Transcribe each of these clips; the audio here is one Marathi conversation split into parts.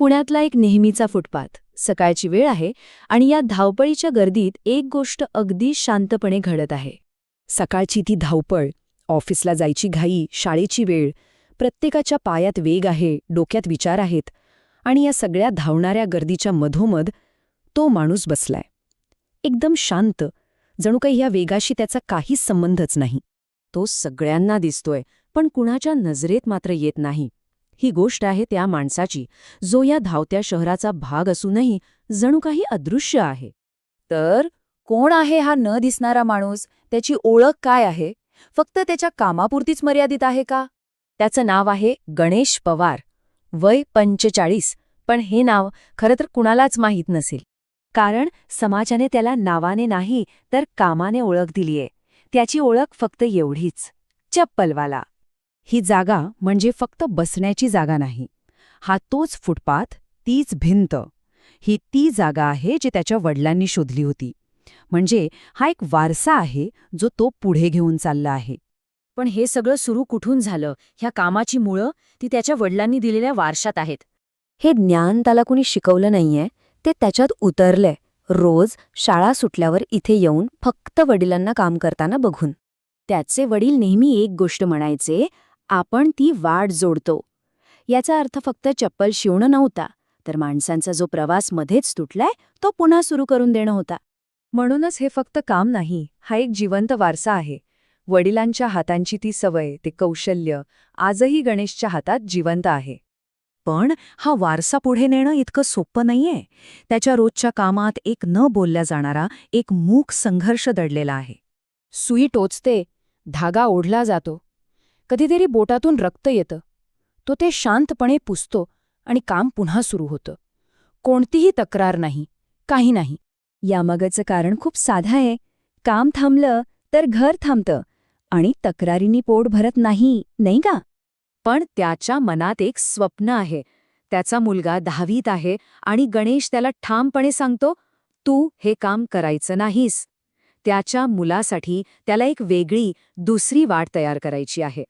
पुण्यातला एक नेहमीचा फुटपाथ. सकाळची वेळ आहे आणि या धावपळीच्या गर्दीत एक गोष्ट अगदी शांतपणे घडत आहे. सकाळची ती धावपळ, ऑफिसला जायची घाई, शाळेची वेळ, प्रत्येकाच्या पायात वेग आहे, डोक्यात विचार आहेत, आणि या सगळ्या धावणाऱ्या गर्दीच्या मधोमध तो माणूस बसलाय. एकदम शांत, जणू काही ह्या वेगाशी त्याचा काहीच संबंधच नाही. तो सगळ्यांना दिसतोय, पण कुणाच्या नजरेत मात्र येत नाही. ही गोष्ट आहे त्या माणसाची, जो या धावत्या शहराचा भाग असूनही जणू काही अदृश्य आहे. तर कोण आहे हा न दिसणारा माणूस? त्याची ओळख काय आहे? फक्त त्याच्या कामापुरतीच मर्यादित आहे का? त्याचं नाव आहे गणेश पवार. वय 45, पण हे नाव खरं तर कुणालाच माहीत नसेल. कारण समाजाने त्याला नावाने नाही तर कामाने ओळख दिलीये. त्याची ओळख फक्त एवढीच, चप्पलवाला. ही जागा म्हणजे फक्त बसण्याची जागा नाही. हा तोच फुटपाथ, तीच भिंत. ही ती जागा आहे जी त्याच्या वडिलांनी शोधली होती. म्हणजे हा एक वारसा आहे जो तो पुढे घेऊन चालला आहे. पण हे सगळं सुरू कुठून झालं? ह्या कामाची मुळं ती त्याच्या वडिलांनी दिलेल्या वारशात आहेत. हे ज्ञान त्याला कुणी शिकवलं नाहीये, ते त्याच्यात उतरलंय, रोज शाळा सुटल्यावर इथे येऊन फक्त वडिलांना काम करताना बघून. त्याचे वडील नेहमी एक गोष्ट म्हणायचे, आपण ती वाट जोडतो. याचा अर्थ फक्त चप्पल शिवणं नव्हता, तर माणसांचा जो प्रवास मध्येच तुटलाय तो पुन्हा सुरू करून देणं होता. म्हणूनच हे फक्त काम नाही, हा एक जिवंत वारसा आहे. वडिलांच्या हातांची ती सवय, ते कौशल्य आजही गणेशच्या हातात जिवंत आहे. पण हा वारसा पुढे नेणं इतकं सोपं नाहीये. त्याच्या रोजच्या कामात एक न बोलल्या जाणारा एक मूक संघर्ष दडलेला आहे. सुई टोचते, धागा ओढला जातो, कधीतरी बोटातून रक्त येतं. तो ते शांतपणे पुसतो आणि काम पुन्हा सुरू होतं. कोणतीही तक्रार नाही, काही नाही. यामागचं कारण खूप साधं आहे. काम थांबलं तर घर थांबतं आणि तक्रारींनी पोट भरत नाही, नाही का? पण त्याच्या मनात एक स्वप्न आहे. त्याचा मुलगा 10वीत आहे आणि गणेश त्याला ठामपणे सांगतो, तू हे काम करायचं नाहीस. त्याच्या मुलासाठी त्याला एक वेगळी, दुसरी वाट तयार करायची आहे.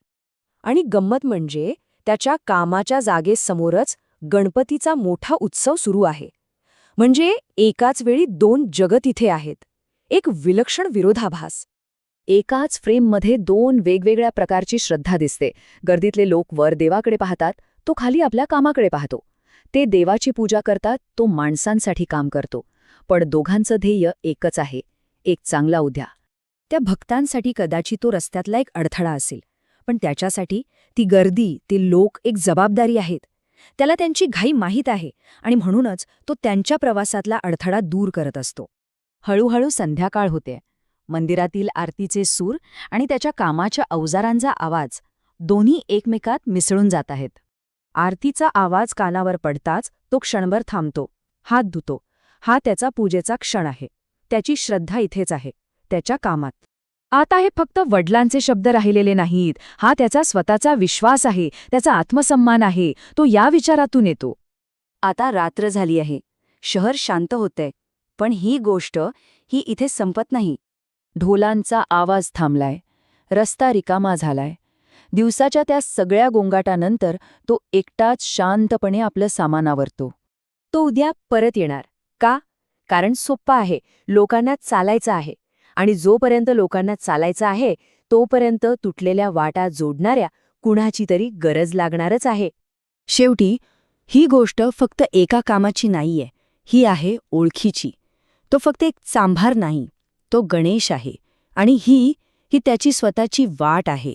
आणि गंमत म्हणजे त्याच्या कामाच्या जागेसमोरच गणपतीचा मोठा उत्सव सुरू आहे. म्हणजे एकाच वेळी 2 जगं तिथे आहेत. एक विलक्षण विरोधाभास. एकाच फ्रेममध्ये 2 वेगवेगळ्या प्रकारची श्रद्धा दिसते. गर्दीतले लोक वर देवाकडे पाहतात, तो खाली आपल्या कामाकडे पाहतो. ते देवाची पूजा करतात, तो माणसांसाठी काम करतो. पण दोघांचं ध्येय एकच आहे, एक चांगला उद्या. त्या भक्तांसाठी कदाचित तो रस्त्यातला एक अडथळा असेल, पण त्याच्यासाठी ती गर्दी, ते लोक एक जबाबदारी आहेत. त्याला त्यांची घाई माहीत आहे आणि म्हणूनच तो त्यांच्या प्रवासातला अडथळा दूर करत असतो. हळूहळू संध्याकाळ होते. मंदिरातील आरतीचे सूर आणि त्याच्या कामाच्या अवजारांचा आवाज दोन्ही एकमेकात मिसळून जात आहेत. आरतीचा आवाज कानावर पडताच तो क्षणभर थांबतो, हात धुतो. हा त्याचा पूजेचा क्षण आहे. त्याची श्रद्धा इथेच आहे, त्याच्या कामात. आता हे फक्त वडिलांचे शब्द राहिलेले नाहीत. हा त्याचा स्वतःचा विश्वास आहे, त्याचा आत्मसन्मान आहे. तो या विचारातून येतो. आता रात्र झाली आहे, शहर शांत होतंय. पण ही गोष्ट इथे संपत नाही. ढोलांचा आवाज थांबलाय, रस्ता रिकामा झालाय. दिवसाच्या त्या सगळ्या गोंगाटानंतर तो एकटाच शांतपणे आपलं सामान आवरतो. तो उद्या परत येणार. का? कारण सोप्पं आहे, लोकांना चालायचं आहे. आणि जोपर्यंत लोकांना चालायचं आहे, तोपर्यंत तुटलेल्या वाटा जोडणाऱ्या कुणाची तरी गरज लागणारच आहे. शेवटी ही गोष्ट फक्त एका कामाची नाहीये, ही आहे ओळखीची. तो फक्त एक सांभार नाही, तो गणेश आहे. आणि ही त्याची स्वतःची वाट आहे.